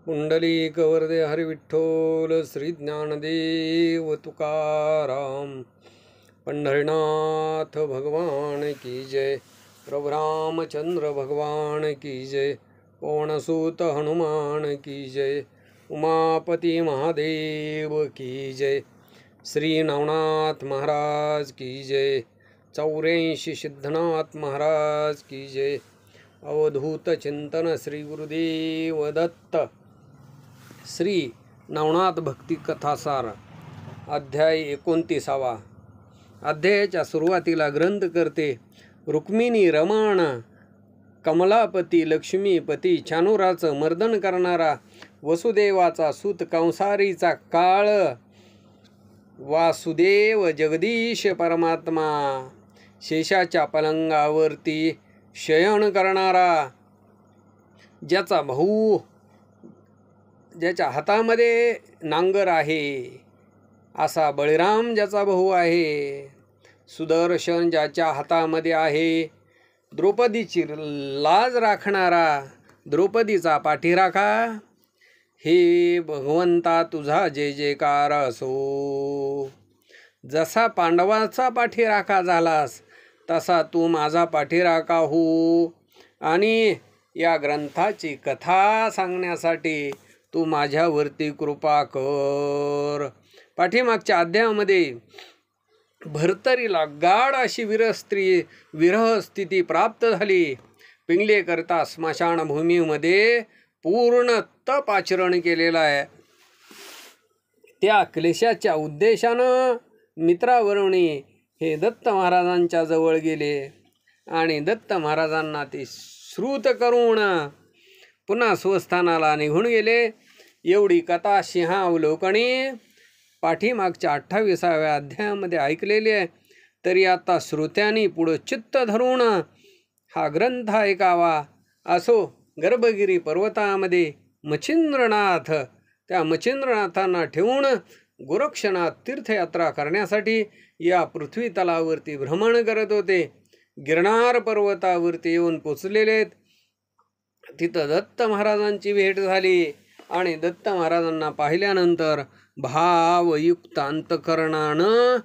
पुंडलिक वरदे हरि विठ्ठल श्री ज्ञानदेव तुकाराम। पंढरीनाथ भगवान की जय। प्रभु रामचंद्र भगवान की जय। पवनसुत हनुमान की जय। उमापति महादेव की जय। श्री नवनाथ महाराज की जय। 84 सिद्धनाथ महाराज की जय। अवधूत चिंतन श्री गुरुदेव दत्त। श्री नवनाथ भक्ती कथासार अध्याय 29. अध्यायाच्या सुरुवातीला ग्रंथ करते रुक्मिणी रमण कमलापती लक्ष्मीपती चानुराचं मर्दन करणारा वसुदेवाचा सूत कंसारीचा काळ वासुदेव जगदीश परमात्मा शेषाच्या पलंगावरती शयन करणारा ज्याचा भाऊ ज्याच्या हातामध्ये नांगर आहे असा बळीराम ज्याचा भाऊ आहे, सुदर्शन ज्याच्या हातामध्ये आहे, द्रौपदीची लाज राखणारा द्रौपदीचा पाठीराखा, हे भगवंता तुझा जय जयकार असो। जसा पांडवाचा पाठीराखा झालास तसा तू माझा पाठीराखा हो आणि या ग्रंथाची कथा सांगण्यासाठी तू माझ्यावरती कृपा कर। पाठीमागच्या अध्यायामध्ये भर्तरीला गाढ अशी विरह स्थिती प्राप्त झाली। पिंगलेकरता स्मशानभूमीमध्ये पूर्ण तप आचरण केलेलं आहे। त्या क्लेशाच्या उद्देशानं मित्रावरुणी हे दत्त महाराजांच्या जवळ गेले आणि दत्त महाराजांना ते श्रुत करून पुन्हा स्वस्थानाला निघून गेले। एवढी कथा सिंहावलोकनी पाठीमागच्या 28व्या अध्यायामध्ये ऐकलेली आहे। तरी आता श्रोत्यांनी पुढं चित्त धरून हा ग्रंथ ऐकावा। असो, गर्भगिरी पर्वतामध्ये मच्छिंद्रनाथ त्या मच्छिंद्रनाथांना ठेवून गोरक्षनाथ तीर्थयात्रा करण्यासाठी या पृथ्वी तलावरती भ्रमण करत होते। गिरनार पर्वतावरती येऊन पोचलेले आहेत। तिथं दत्त महाराजांची भेट झाली आणि दत्त महाराजांना पाहिल्यानंतर भावयुक्त अंतकरणानं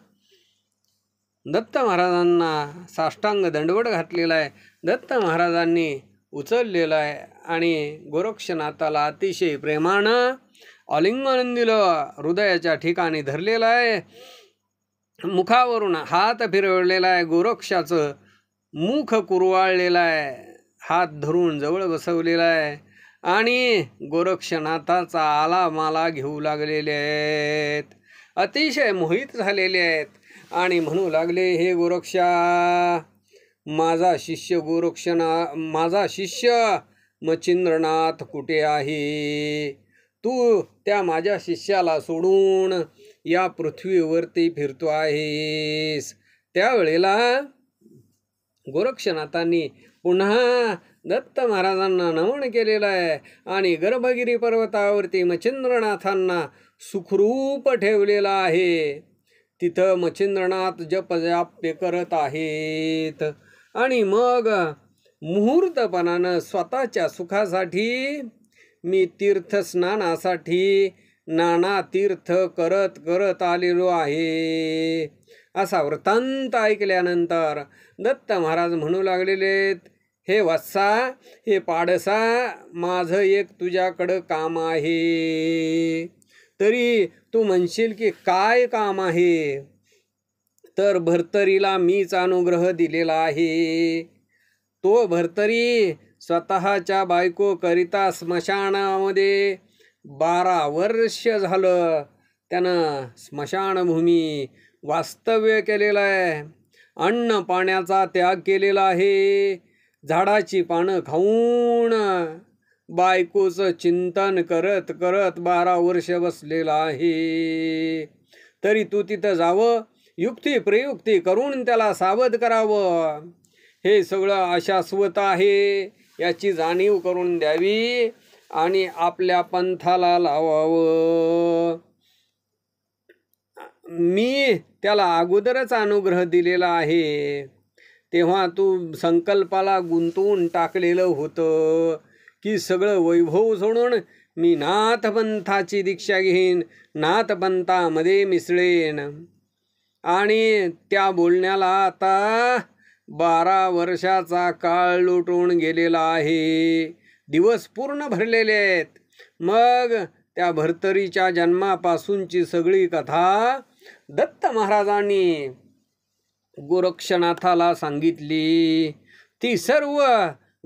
दत्त महाराजांना साष्टांग दंडवत घातलेला आहे। दत्त महाराजांनी उचललेला आहे आणि गोरक्षनाथाला अतिशय प्रेमानं आलिंगन दिलं, हृदयाच्या ठिकाणी धरलेलं आहे, मुखावरून हात फिरवलेला आहे, गोरक्षाचं मुख कुरवाळलेलं आहे, हात धरून जवळ बसवलेला आहे आणि गोरक्षनाथाचा आलामाला घेऊ लागलेले आहेत। अतिशय मोहित झालेले आहेत आणि म्हणू लागले, हे गोरक्षा, माझा शिष्य मच्छिंद्रनाथ कुठे आहे? तू त्या माझ्या शिष्याला सोडून या पृथ्वीवरती फिरतो आहेस। त्यावेळेला गोरक्षनाथांनी पुन्हा दत्त महाराजांना नमन केलेलं आहे आणि गर्भगिरी पर्वतावरती मच्छिंद्रनाथांना सुखरूप ठेवलेलं आहे। तिथं मच्छिंद्रनाथ जपजाप्य करत आहेत आणि मग मुहूर्तपणानं स्वतःच्या सुखासाठी मी तीर्थस्नानासाठी नाना तीर्थ करत करत आलेलो आहे असा वृत्तांत ऐकल्यानंतर दत्त महाराज म्हणू लागलेले, हे वत्सा, हे पाडसा, माझं एक तुझ्याकडं काम आहे। तरी तू म्हणशील की काय काम आहे? तर भर्तरीला मीच अनुग्रह दिलेला आहे। तो भर्तरी स्वतःच्या बायकोकरिता स्मशानामध्ये 12 वर्ष झालं त्यानं स्मशानभूमी वास्तव्य केलेलं आहे। अन्न पाण्याचा त्याग केलेला आहे। झाडाची पानं खाऊन बायकोचं चिंतन करत करत 12 वर्ष बसलेला आहे। तरी तू तिथं जावं, युक्ती प्रयुक्ती करून त्याला सावध करावं। हे सगळं अशाश्वत आहे याची जाणीव करून द्यावी आणि आपल्या पंथाला लावावं। मी त्याला अगोदरच अनुग्रह दिलेला आहे। तेव्हा तू संकल्पाला गुंतवून टाकलेलं होतं की सगळं वैभव सोडून मी नाथपंथाची दीक्षा घेईन, नाथपंथामध्ये मिसळेन. आणि त्या बोलण्याला आता 12 वर्षाचा काळ लुटून गेलेला आहे. दिवस पूर्ण भरलेले आहेत. मग त्या भर्तरीच्या जन्मापासूनची सगळी कथा दत्त महाराजांनी गोरक्षनाथाला सांगितली. ती सर्व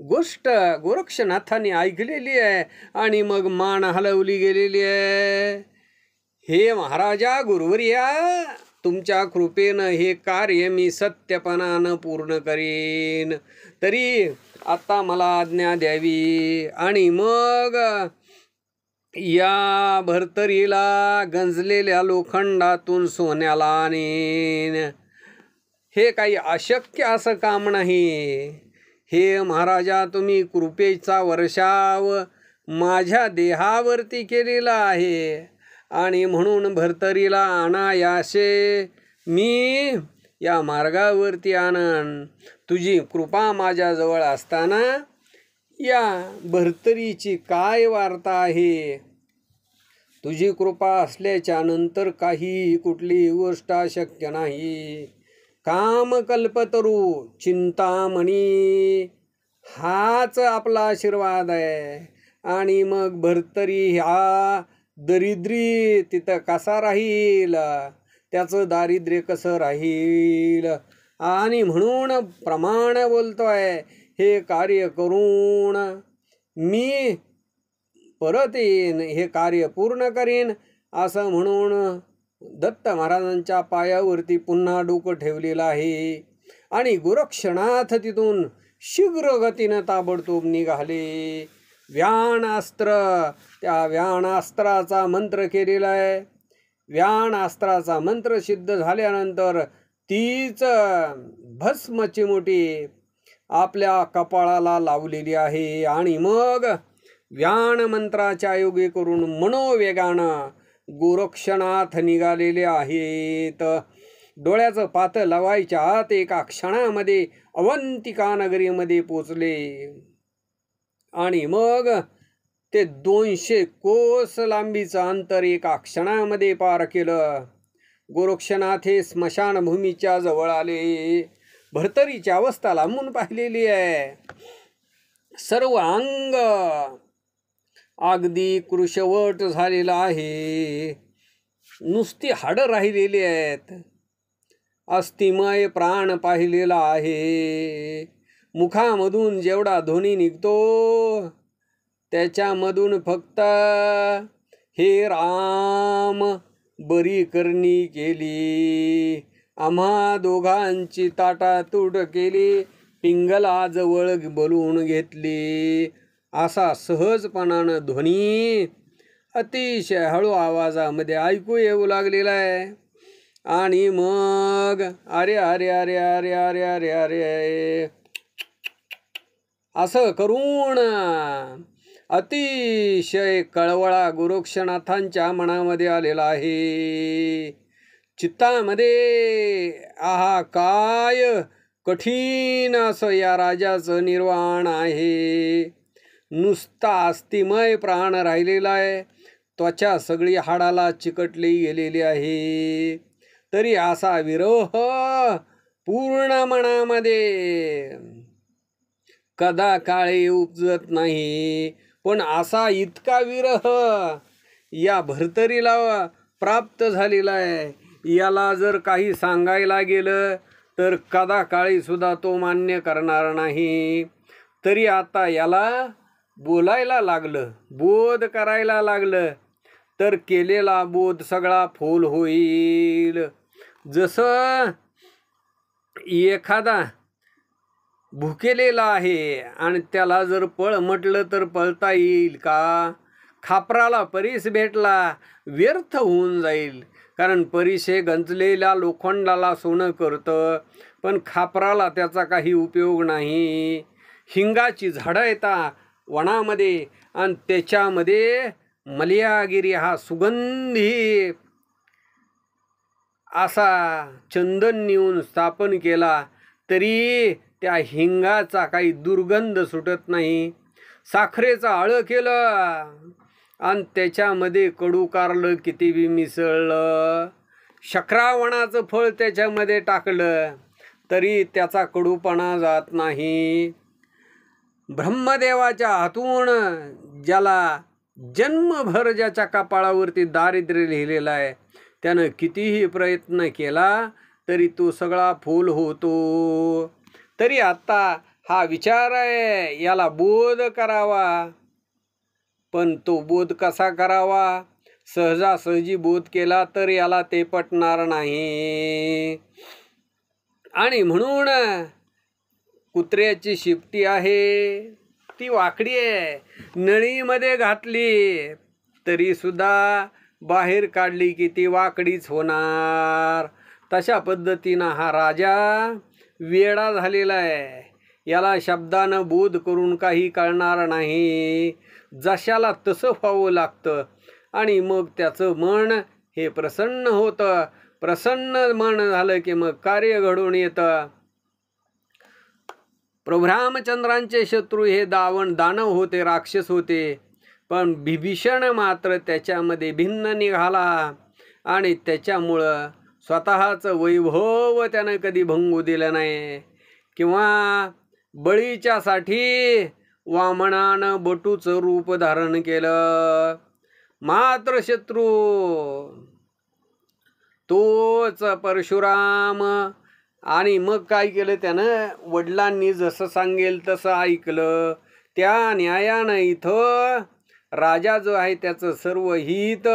गोष्ट गोरक्षनाथाने ऐकलेली आहे आणि मग मान हलवली गेलेली आहे. हे महाराजा गुरुवर्या, तुमच्या कृपेनं हे कार्य मी सत्यपणानं पूर्ण करीन. तरी आता मला आज्ञा द्यावी. आणि मग या भर्तरीला गंजलेल्या लोखंडातून सोन्याला आणीन. हे काही अशक्य असं काम नाही. हे महाराजा, तुम्ही कृपेचा वर्षाव माझ्या देहावरती केलेला आहे आणि म्हणून भर्तरीला अनायासे मी या मार्गावरती आणन. तुझी कृपा माझ्याजवळ असताना या भर्तरीची काय वार्ता आहे? तुझी कृपा असल्याच्या नंतर काही कुठलीही गोष्ट अशक्य नाही. कामकल्पतरू चिंतामणी हाच आपला आशीर्वाद आहे. आणि मग भर्तरी हा दरिद्री तिथं कसा राहील, त्याचं दारिद्र्य कसं राहील. आणि म्हणून प्रमाण बोलतोय, हे कार्य करून मी परत येईन, हे कार्य पूर्ण करीन. असं म्हणून दत्त महाराजांच्या पायावरती पुन्हा डोकं ठेवलेलं आहे. आणि गोरक्षनाथ तिथून शीघ्र गतीनं ताबडतोब निघाले. व्याणास्त्र, त्या व्याणास्त्राचा मंत्र केलेला आहे. व्याणास्त्राचा मंत्र सिद्ध झाल्यानंतर तीच भस्म चिमुटी आपल्या कपाळाला लावलेली आहे. आणि मग व्याण मंत्राच्या योगे करून मनोवेगानं गोरक्षनाथ निघालेले आहेत. डोळ्याचं पातं लावायच्या आत एका क्षणामध्ये अवंतिका नगरीमध्ये पोचले. आणि मग ते 200 कोस लांबीचं अंतर एका क्षणामध्ये पार केलं. गोरक्षनाथ हे स्मशानभूमीच्या जवळ आले. भर्तरीची अवस्था लांबून पाहिलेली आहे. सर्व अंग अगदी कृशवट झालेला आहे. नुसती हाडं राहिलेली आहेत. अस्थिमय प्राण पाहिलेला आहे. मुखामधून जेवढा ध्वनी निघतो त्याच्यामधून फक्त हे राम बरी करणी केली, आम्हा दोघांची ताटातूट केली, पिंगलाजवळ बोलवून घेतली, असा सहजपणानं ध्वनी अतिशय हळू आवाजामध्ये ऐकू येऊ लागलेला आहे. आणि मग अरे अरे अरे अरे अरे अरे अरे असं करून अतिशय कळवळा गोरक्षनाथांच्या मनामध्ये आलेला आहे. चित्तामध्ये आहा काय कठीण असं या राजाचं निर्वाण आहे. नुसता अस्थिमय प्राण राहिलेला आहे. त्वचा सगळी हाडाला चिकटली गेलेली आहे. तरी असा विरह पूर्ण मनामध्ये कदा काळी उपजत नाही. पण असा इतका विरह या भर्तरीला प्राप्त झालेला आहे. याला जर काही सांगायला गेलं तर कदा काळी सुद्धा तो मान्य करणार नाही. तरी आता याला बोलायला लागलं, बोध करायला लागलं तर केलेला बोध सगळा फोल होईल. जसं एखादा भुकेलेला आहे आणि त्याला जर पळ म्हटलं तर पळता येईल का? खापराला परीस भेटला व्यर्थ होऊन जाईल. कारण परीस हे गंजलेल्या लोखंडाला सोनं करतं, पण खापराला त्याचा काही उपयोग नाही. हिंगाची झाडं येतात वनामध्ये आणि त्याच्यामध्ये मलयागिरी हा सुगंधी असा चंदन नेऊन स्थापन केला तरी त्या हिंगाचा काही दुर्गंध सुटत नाही. साखरेचं आळं केलं आणि त्याच्यामध्ये कडू कारलं किती बी मिसळलं, शक्रावणाचं फळ त्याच्यामध्ये टाकलं तरी त्याचा कडूपणा जात नाही. ब्रह्मदेवाच्या हातून ज्याला जन्मभर ज्याच्या कपाळावरती दारिद्र्य लिहिलेलं आहे, त्यानं कितीही प्रयत्न केला तरी तो सगळा फूल होतो. तरी आता हा विचार आहे, याला बोध करावा. पण तो बोध कसा करावा? सहजासहजी बोध केला तर याला ते पटणार नाही. आणि म्हणून कुत्र्याची शिपटी आहे ती वाकडी आहे, नळीमध्ये घातली तरी सुद्धा बाहेर काढली की ती वाकडीच होणार. तशा पद्धतीनं हा राजा वेडा झालेला आहे. याला शब्दानं बोध करून काही कळणार नाही. जशाला तसं व्हावं लागतं आणि मग त्याचं मन हे प्रसन्न होतं. प्रसन्न मन झालं की मग कार्य घडून येतं. प्रभू रामचंद्रांचे शत्रू हे दानव होते, राक्षस होते. पण बिभीषण मात्र त्याच्यामध्ये भिन्न निघाला आणि त्याच्यामुळं स्वतःचं वैभव त्यानं कधी भंगू दिलं नाही. किंवा बळीच्यासाठी वामनानं बटूचं रूप धारण केलं. मात्र शत्रू तोच परशुराम. आणि मग काय केलं त्यानं? वडिलांनी जसं सांगेल तसं ऐकलं. त्या न्यायानं इथं राजा जो आहे त्याचं सर्व हित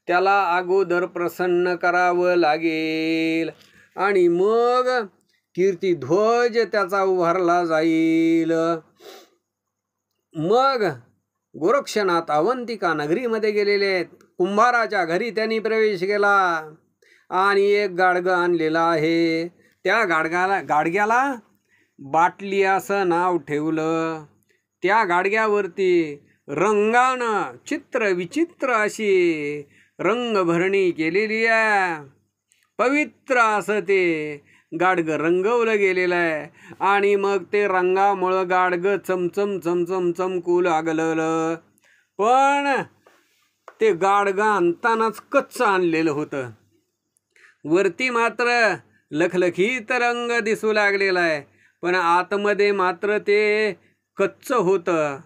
त्याला अगोदर प्रसन्न करावं लागेल आणि मग कीर्तिध्वज त्याचा उभारला जाईल. मग गोरक्षनाथ अवंतिका नगरीमध्ये गेलेले आहेत. कुंभाराच्या घरी त्यांनी प्रवेश केला आणि एक गाडगं आणलेलं आहे. त्या गाडग्याला बाटली असं नाव ठेवलं. त्या गाडग्यावरती रंगानं चित्र विचित्र अशी रंगभरणी केलेली आहे. पवित्र असं ते गाडगं रंगवलं गेलेलं आहे. आणि मग ते रंगामुळं गाडगं चमचम चमचम चमकू लागलं. पण ते गाडगं आणतानाच कच्चं आणलेलं होतं. वरती मात्र लखलखीत रंग दिसू लागलेला आहे, पण आतमध्ये मात्र ते कच्चं होतं.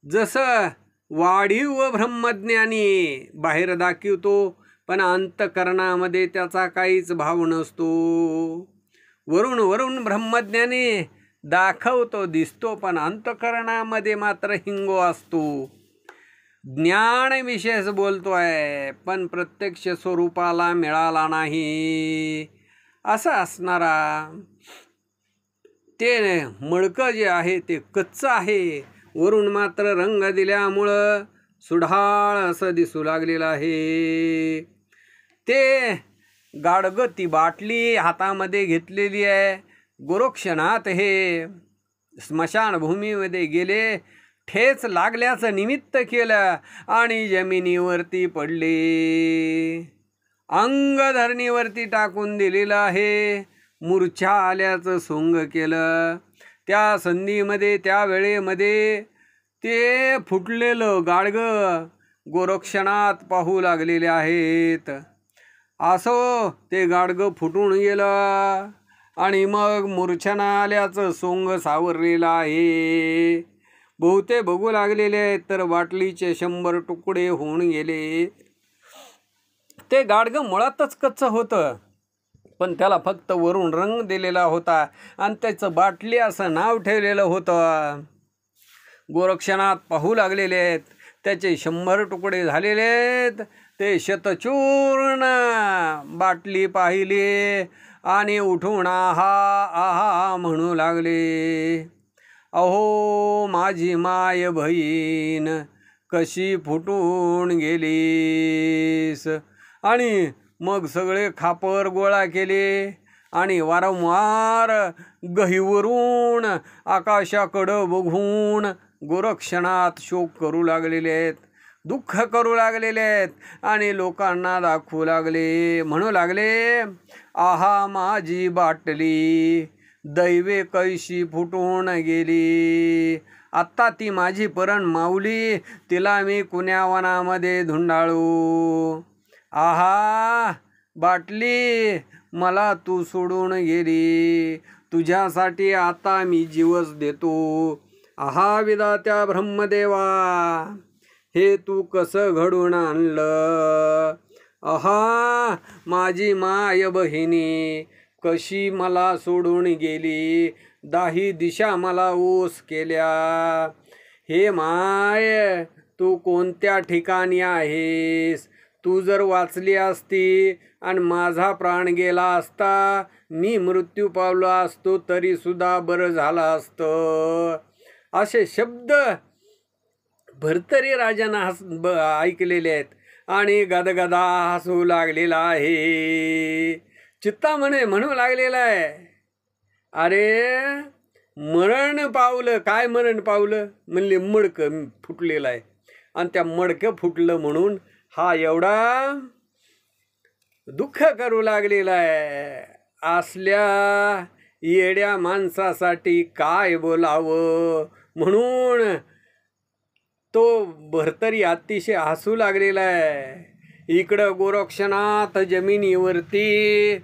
जसं वाढीव ब्रह्मज्ञानी बाहेर दाखवतो पण अंतकरणामध्ये त्याचा काहीच भाव नसतो. वरून वरून ब्रह्मज्ञानी दाखवतो दिसतो पण अंतकरणामध्ये मात्र हिंगो असतो. ज्ञान विशेष बोलतोय पण प्रत्यक्ष स्वरूपाला मिळाला नाही असं असणारा ते मडकं जे आहे ते कच्चं आहे. वरून मात्र रंग दिल्यामुळं सुढाळ असं दिसू लागलेलं आहे. ते गाडगं ती बाटली हातामध्ये घेतलेली आहे. गोरक्षनाथ हे स्मशानभूमीमध्ये गेले, ठेच लागल्याचं निमित्त केलं आणि जमिनीवरती पडले. अंग धरणीवरती टाकून दिलेलं आहे. मूर्छा आल्याचं सोंग केलं. त्या संधीमध्ये त्या वेळेमध्ये ते फुटलेलं गाडगं गोरक्षनाथ पाहू लागलेले आहेत. असो ते गाडगं फुटून गेलं आणि मग मूर्छना आल्याचं सोंग सावरलेलं आहे. बहुते बघू लागलेले आहेत तर बाटलीचे 100 तुकडे होऊन गेले. ते गाडगं मुळातच कच्चं होतं पण त्याला फक्त वरून रंग दिलेला होता आणि त्याचं बाटली असं नाव ठेवलेलं होतं. गोरक्षनाथ पाहू लागलेले आहेत. त्याचे 100 तुकडे झालेले आहेत. ते शतचूर्ण बाटली पाहिली आणि उठून आहा आहा म्हणू लागले. अहो माझी माय बहीण कशी फुटून गेलीस. आणि मग सगळे खापर गोळा केले आणि वारंवार गहीवरून आकाशाकडं बघून गोरक्षनाथ शोक करू लागलेले आहेत, दुःख करू लागलेले आहेत आणि लोकांना दाखवू लागले, म्हणू लागले आहा माझी बाटली दैवे कैशी फुटून गेली. आत्ता ती माझी परण माऊली, तिला मी कुण्या वनामध्ये धुंडाळू. आहा बाटली, मला तू सोडून गेली, तुझ्यासाठी आता मी जीवच देतो. आहा विधात्या ब्रह्मदेवा, हे तू कसं घडून आणलं. आहा माझी माय बहिणी, कशी मला सोडून गेली, दाही दिशा मला ओस केल्या. हे माय, तू कोणत्या ठिकाणी आहेस. तू जर वाचली असती आणि माझा प्राण गेला असता, मी मृत्यू पावलो असतो तरी सुद्धा बरं झालं असतं. असे शब्द भर्तरी राजानं ऐकलेले आहेत आणि गदगदा हसू लागलेला आहे. चित्तामणे म्हणू लागलेला आहे, अरे मरण पावलं. काय मरण पावलं म्हणले, मडकं फुटलेलं आहे. आणि त्या मडकं फुटलं म्हणून हा एवढा दुःख करू लागलेला आहे. असल्या येड्या माणसासाठी काय बोलावं म्हणून तो भर्तरी अतिशय हसू लागलेला आहे. इकडं गोरक्षनाथ जमिनीवरती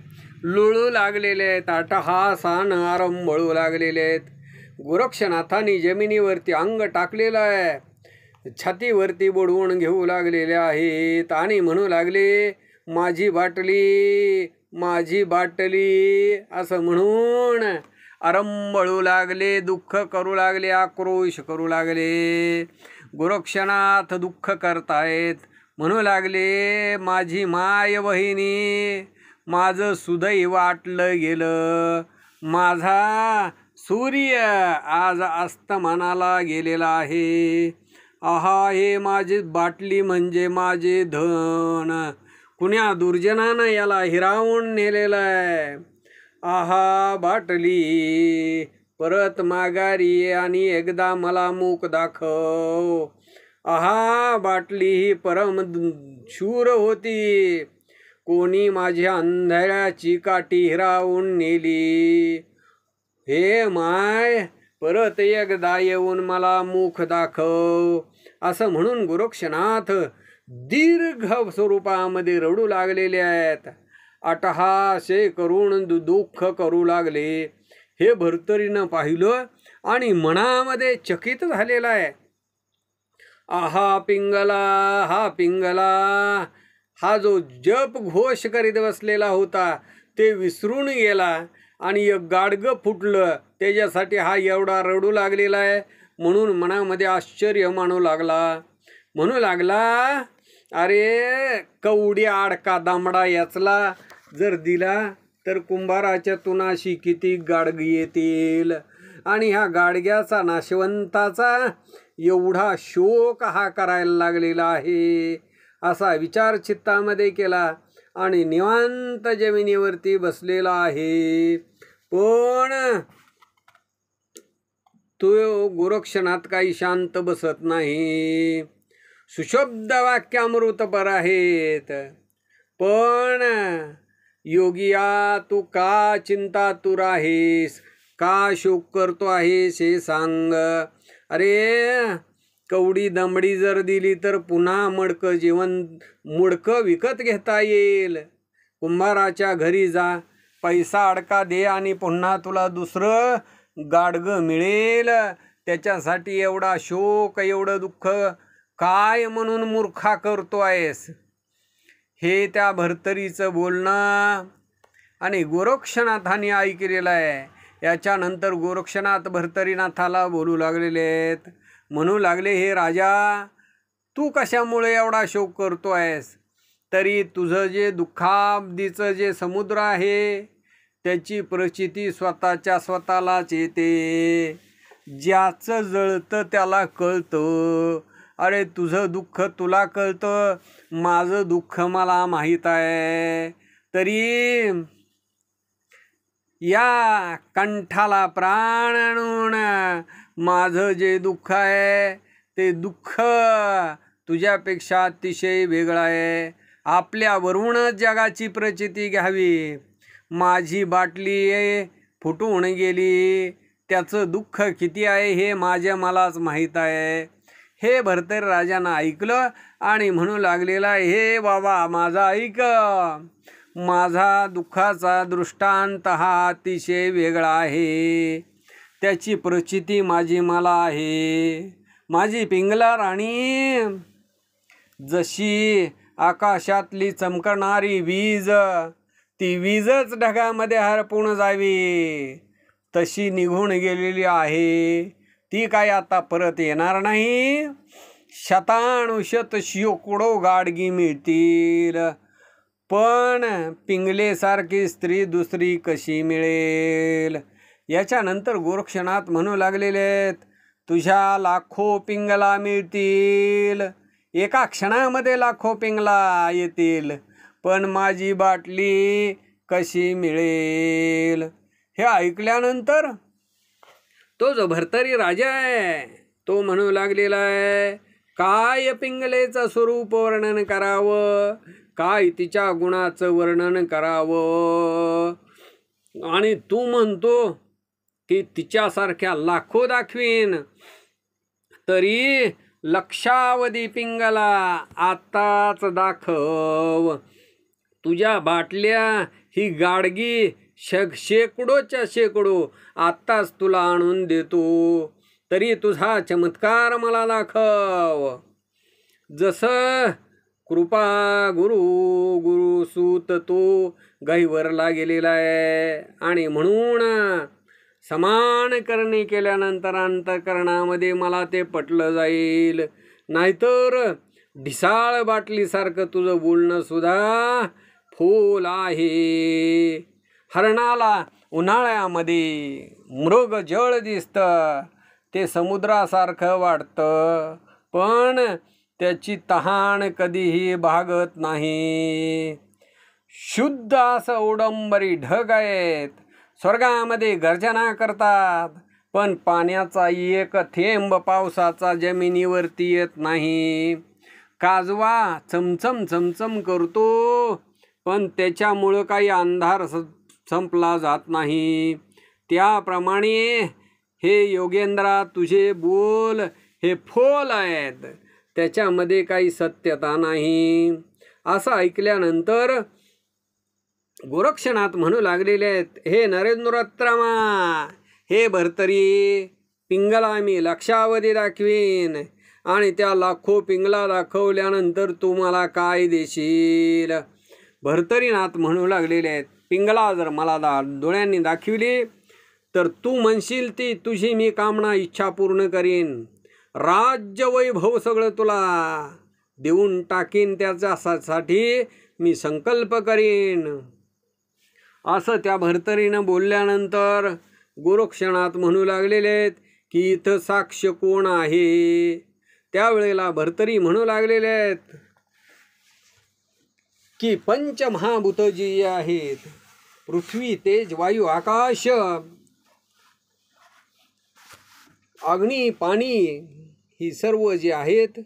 लुळू लागलेले आहेत, अट्टहासानं आरंभळू लागलेले आहेत. गोरक्षनाथांनी जमिनीवरती अंग टाकलेलं आहे, छातीवरती बुडवून घेऊ लागलेले आहेत आणि म्हणू लागले, माझी बाटली, माझी बाटली असं म्हणून आरंभळू लागले, दुःख करू लागले, आक्रोश करू लागले. गोरक्षनाथ दुःख करतायत, म्हणू लागले, माझी माय बहिणी, माझं सुदैव आटलं गेलं. माझा सूर्य आज अस्तमानाला गेलेला आहे. आहा हे माझी बाटली म्हणजे माझे धन, कुण्या दुर्जनानं याला हिरावून नेलेलं आहे. आहा बाटली, परत माघारी ये आणि एकदा मला मूक दाखव. आहा बाटली ही परम शूर होती, कोणी माझ्या अंधळ्याची काठी हिरावून नेली. हे माय, परत एकदा येऊन मला मुख दाखव. असं म्हणून गोरक्षनाथ दीर्घ स्वरूपामध्ये रडू लागलेले आहेत, अट्टहासे करून दुःख करू लागले. हे भर्तरीनं पाहिलं आणि मनामध्ये चकित झालेला आहे. आहा पिंगला, हा पिंगला, हा जो जप घोष करीत बसलेला होता ते विसरून गेला आणि एक गाडगं फुटलं, त्याच्यासाठी हा एवढा रडू लागलेला आहे. म्हणून मनामध्ये आश्चर्य मानू लागला, म्हणू लागला, अरे कवडी आडका दामडा याचला जर दिला तर कुंभाराच्या तुनाशी किती गाडग येतील. आणि ह्या गाडग्याचा, नाशवंताचा एवढा शोक हा करायला लागलेला आहे. असा विचार चित्तामध्ये केला आणि निवांत जमिनीवरती बसलेला आहे. पण तो गोरक्षनाथ काही शांत बसत नाही. सुशब्द वाक्यामृतपर आहेत. पण योगिया, तू का चिंतातूर आहेस, का शोक करतो आहेस हे सांग. अरे कवडी दमडी जर दिली तर पुन्हा मुडकं विकत घेता येईल. कुंभाराच्या घरी जा, पैसा अडका दे आणि पुन्हा तुला दुसरं गाडगं मिळेल. त्याच्यासाठी एवढा शोक, एवढं दुःख काय म्हणून मूर्खा करतो आहेस. हे त्या भर्तरीचं बोलणं आणि गोरक्षनाथांनी ऐकलेलं आहे. याच्यानंतर गोरक्षनाथ भर्तरीनाथाला बोलू लागलेले आहेत, म्हणू लागले, हे राजा, तू कशामुळे एवढा शोक करतो आहेस. तरी तुझं जे दुःखाब्दीचं जे समुद्र आहे त्याची प्रचिती स्वतःच्या स्वतःलाच येते. ज्याचं जळतं त्याला कळतं. अरे तुझं दुःख तुला कळतं, माझं दुःख मला माहीत आहे. तरी या कंठाला प्राण आणून माझं जे दुःख आहे ते दुःख तुझ्यापेक्षा अतिशय वेगळं आहे. आपल्यावरूनच जगाची प्रचिती घ्यावी. माझी बाटली फुटून गेली, त्याचं दुःख किती आहे हे मलाच माहीत आहे. हे भर्तरी राजानं ऐकलं आणि म्हणू लागलेला, हे बाबा माझा ऐक, माझा दुःखाचा दृष्टांत हा अतिशय वेगळा आहे. त्याची प्रचिती मला आहे. माझी पिंगला राणी जशी आकाशातली चमकणारी वीज, ती वीजच ढगामध्ये हरपून जावी तशी निघून गेलेली आहे. ती काय आता परत येणार नाही. शतानुशत शेकडो गाडगी मिळतील, पण पिंगलेसारखी स्त्री दुसरी कशी मिळेल. याच्यानंतर गोरक्षनाथ म्हणू लागलेले, तुझ्या लाखो पिंगला मिळतील, एका क्षणामध्ये लाखो पिंगला येतील, पण माझी बाटली कशी मिळेल. हे ऐकल्यानंतर तो जो भर्तरी राजा आहे तो म्हणू लागलेला आहे, काय पिंगलेचं स्वरूप वर्णन करावं, काय तिच्या गुणाचं वर्णन करावं. आणि तू म्हणतो की तिच्यासारख्या लाखो दाखवीन, तरी लक्षावधी पिंगला आताच दाखव. तुझ्या बाटल्या ही गाडगी शेकडोच्या शेकडो आत्ताच तुला आणून देतो, तरी तुझा चमत्कार मला दाखव. जसं कृपा गुरु सूत तो गाईवरला गेलेला आहे आणि म्हणून समान करणे केल्यानंतर अंतःकरणामध्ये मला ते पटलं जाईल. नाहीतर ढिसाळ बाटलीसारखं तुझं बोलणं सुद्धा फोल आहे. हरणाला उन्हाळ्यामध्ये मृग जळ दिसतं, ते समुद्रासारखं वाटतं, पण त्याची तहान कधीही भागत नाही. शुद्ध असं औडंबरी ढग आहेत, स्वर्गामध्ये गर्जना करतात, पण पाण्याचा एक थेंब पावसाचा जमिनीवरती येत नाही. काजवा चमचम चमचम करतो, पण त्याच्यामुळं काही अंधार संपला जात नाही. त्याप्रमाणे हे योगेंद्रा तुझे बोल हे फोल आहेत, त्याच्यामध्ये काही सत्यता नाही. असं ऐकल्यानंतर गोरक्षनाथ म्हणू लागलेले आहेत, हे नरेंद्रोत्तमा, हे भर्तरी, पिंगला मी लक्षावधी दाखवीन आणि त्या लाखो पिंगला दाखवल्यानंतर तू मला काय देशील. भर्तरीनाथ म्हणू लागलेले आहेत, पिंगला जर मला डोळ्यांनी दाखविली तर तू म्हणशील ती तुझी मी कामना इच्छा पूर्ण करीन. राज्य वैभव सगळं तुला देऊन टाकीन, त्याच्यासाठी मी संकल्प करीन. असं त्या भर्तरीनं बोलल्यानंतर गोरक्षनाथ म्हणू लागलेले आहेत की इथं साक्ष कोण आहे. त्यावेळेला भर्तरी म्हणू लागलेले आहेत की पंचमहाभूत जी आहेत, पृथ्वी तेज वायू आकाश अग्नी पाणी, ही सर्व जी आहेत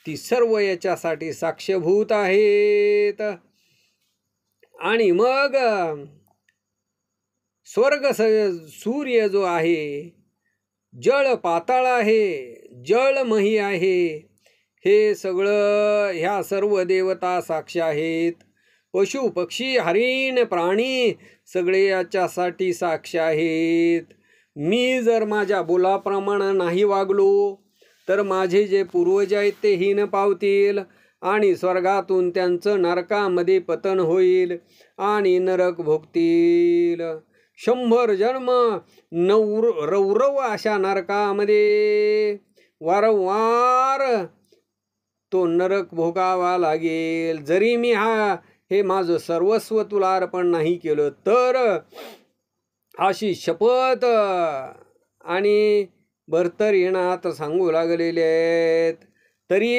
ती सर्व याच्यासाठी साक्षभूत आहेत. आणि मग स्वर्ग सूर्य जो आहे, जळ पाताळ आहे, जळमही आहे, हे सगळं ह्या सर्व देवता साक्ष आहेत. पशु पक्षी हरिण प्राणी सगळे याच्यासाठी साक्ष आहेत. मी जर माझ्या बोलाप्रमाणे नाही वागलो तर माझे जे पूर्वज आहेत ते हीन पावतील आणि स्वर्गातून त्यांचं नरकामध्ये पतन होईल आणि नरक भोगतील. 100 जन्म रौरव अशा नरकामध्ये वारंवार तो नरक भोगावा लागेल. जरी मी हे माझं सर्वस्व तुला अर्पण नाही केलं तर, अशी शपथ आणि भर्तरीनाथ सांगू लागलेले आहेत. तरी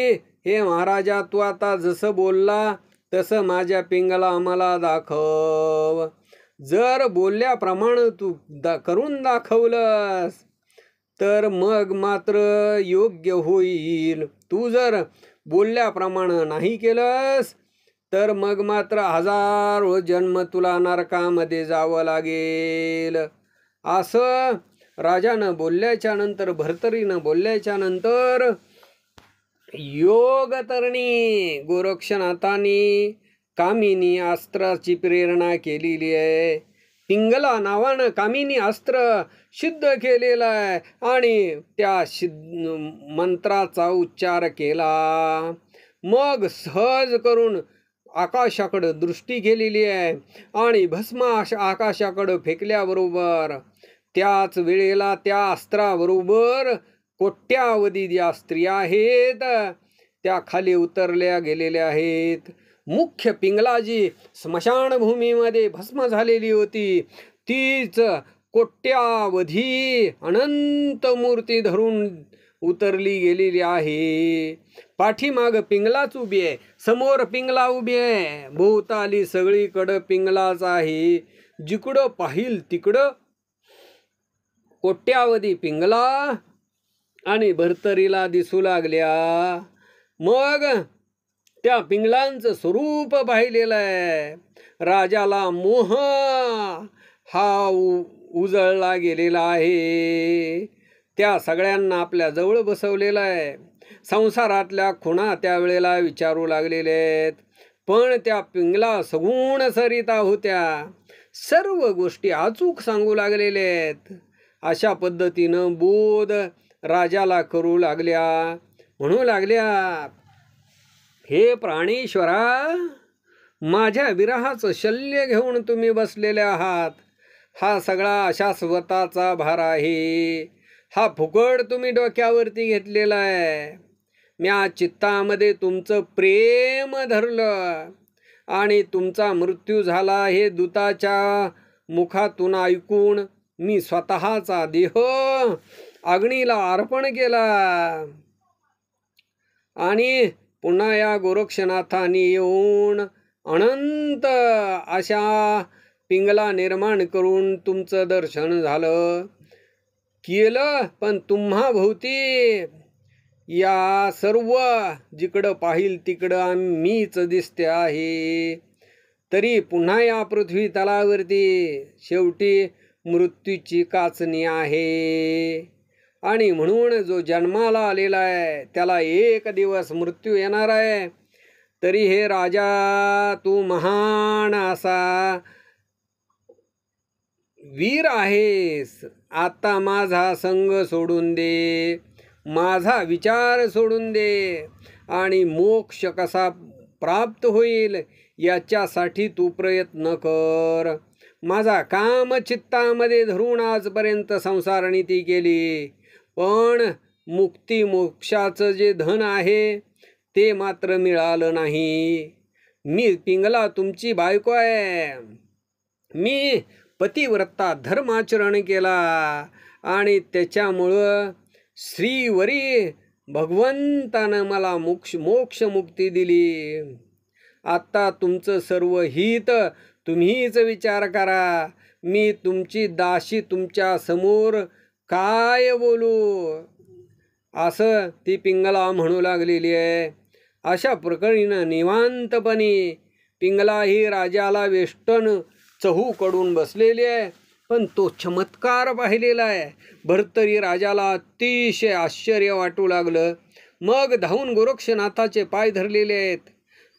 हे महाराजा, तू आता जसं बोलला तसं माझ्या पिंगला मला दाखव. जर बोलल्याप्रमाणे तू करून दाखवलंस तर मग मात्र योग्य होईल. तू जर बोलल्याप्रमाणे नाही केलंस तर मग मात्र 1000 जन्म तुला नरकामध्ये जावं लागेल. असं राजानं बोलल्याच्या नंतर, भर्तरीनं बोलल्याच्या नंतर योगतरणी गोरक्षनाथांनी कामिनी अस्त्राची प्रेरणा केलेली आहे. पिंगला नावानं कामिनी अस्त्र सिद्ध केलेलं आहे आणि त्या मंत्राचा उच्चार केला. मग सहज करून आकाशाकडं दृष्टी केलेली आहे आणि भस्म आकाशाकडं फेकल्याबरोबर त्याच वेळेला त्या अस्त्राबरोबर कोट्यावधी ज्या स्त्रिया आहेत त्या खाली उतरल्या गेलेल्या आहेत. मुख्य पिंगला जी स्मशानभूमीमध्ये भस्म झालेली होती तीच कोट्यावधी अनंत मूर्ती धरून उतरली गेलेली आहे. पाठीमाग पिंगलाच उभी आहे, समोर पिंगला उभी आहे, भोवताली सगळीकडं पिंगलाच आहे. जिकडं पाहिल तिकडं कोट्यावधी पिंगला आणि भर्तरीला दिसू लागल्या. मग त्या पिंगलांचं स्वरूप पाहिलेलं आहे. राजाला मोह हा उजळला गेलेला आहे. त्या सगळ्यांना आपल्या जवळ बसवलेला आहे. संसारातल्या खुणा त्यावेळेला विचारू लागलेल्या आहेत. पण त्या पिंगला सगुण सरिता होत्या, सर्व गोष्टी अचूक सांगू लागलेल्या आहेत. अशा पद्धतीनं बोध राजाला करू लागल्या. म्हणू लागल्या, हे प्राणेश्वरा, माझ्या विरहाचं शल्य घेऊन तुम्ही बसलेले आहात. हा सगळा अशाश्वताचा भार आहे. हा फुकट तुम्ही डोक्यावरती घेतलेला आहे. म्या चित्तामध्ये तुमचं प्रेम धरलं आणि तुमचा मृत्यू झाला हे दूताच्या मुखातून ऐकून मी स्वतःचा देह अग्नीला अर्पण केला आणि पुन्हा या गोरक्षनाथांनी येऊन अनंत अशा पिंगला निर्माण करून तुमचं दर्शन झालं केलं. पण तुम्हा भोवती या सर्व जिकडं पाहिल तिकडं मीच दिसते आहे. तरी पुन्हा या पृथ्वी तलावरती शेवटी मृत्यूची काचणी आहे आणि म्हणून जो जन्माला आलेला आहे त्याला एक दिवस मृत्यू येणार आहे. तरी हे राजा, तू महान असा वीर आहेस. आता माझा संग सोडून दे, माझा विचार सोडून दे आणि मोक्ष कसा प्राप्त होईल याच्यासाठी तू प्रयत्न कर. माझा काम चित्तामध्ये धरून आजपर्यंत संसार नीती केली, पण मुक्ती मोक्षाचं जे धन आहे ते मात्र मिळालं नाही. मी पिंगला तुमची बायको आहे. मी पतिव्रता धर्माचरण केला आणि त्याच्यामुळं श्रीवरी भगवंतानं मला मोक्ष मुक्ती दिली. आता तुमचं सर्व हित तुम्हीच विचार करा. मी तुमची दासी तुमच्या समोर काय बोलू, असं ती पिंगला म्हणू लागलेली आहे. अशा प्रकारेनं निवांतपणे पिंगला ही राजाला वेष्टन चहूकडून बसलेली आहे. पण तो चमत्कार पाहिलेला आहे. भर्तरी राजाला अतिशय आश्चर्य वाटू लागलं. मग धावून गोरक्षनाथाचे पाय धरलेले आहेत,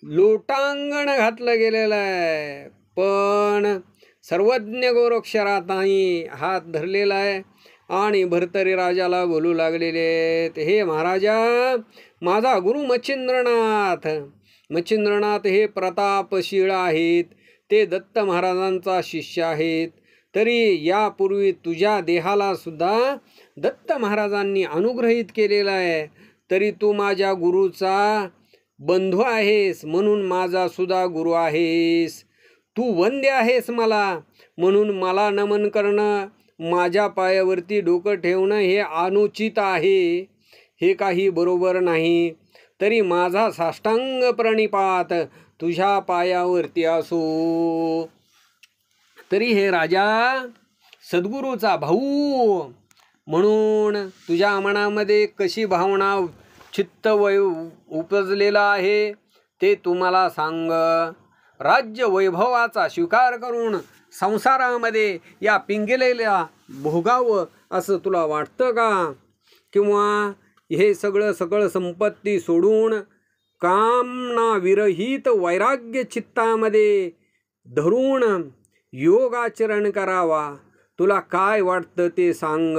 लोटांगण घातलं गेलेलं आहे. पण सर्वज्ञ गोरक्षनाथांनी हात धरलेला आहे आणि भर्तरी राजाला बोलू लागलेले आहेत, हे महाराजा, माझा गुरु मच्छिंद्रनाथ हे प्रतापशील आहेत. ते दत्त महाराजांचा शिष्य आहेत. तरी यापूर्वी तुझ्या देहाला सुद्धा दत्त महाराजांनी अनुग्रहित केलेला आहे. तरी तू माझ्या गुरुचा बंधू आहेस म्हणून माझा सुद्धा गुरु आहेस. तू वंद्य आहेस मला म्हणून मला नमन करणं, माझ्या पायावरती डोकं ठेवणं हे अनुचित आहे. हे काही बरोबर नाही. तरी माझा साष्टांग प्रणिपात तुझ्या पायावरती असो. तरी हे राजा, सद्गुरूचा भाऊ म्हणून तुझ्या मनामध्ये कशी भावना चित्त उपजलेला आहे ते तुम्हाला सांग. राज्य वैभवाचा स्वीकार करून संसारामध्ये या पिंगलेल्या भोगावं असं तुला वाटतं का? किंवा हे सकळ संपत्ती सोडून कामना विरहित वैराग्य चित्तामध्ये धरून योगाचरण करावा? तुला काय वाटतं ते सांग.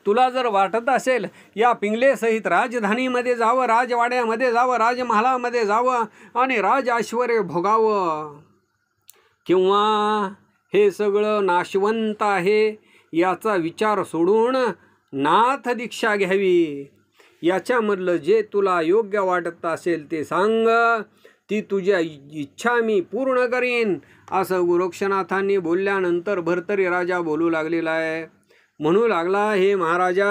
तुला जर वाटत असेल या पिंगलेसहित राजधानीमध्ये जावं, राजवाड्यामध्ये जावं, राजमहालामध्ये जावं आणि राज ऐश्वर्य भोगावं, किंवा हे सगळं नाशवंत आहे याचा विचार सोडून नाथ दीक्षा घ्यावी, याच्यामधलं जे तुला योग्य वाटत असेल ते सांग. ती तुझ्या इच्छा मी पूर्ण करीन. असं गोरक्षनाथांनी बोलल्यानंतर भर्तरी राजा बोलू लागलेला आहे. म्हणू लागला, हे महाराजा,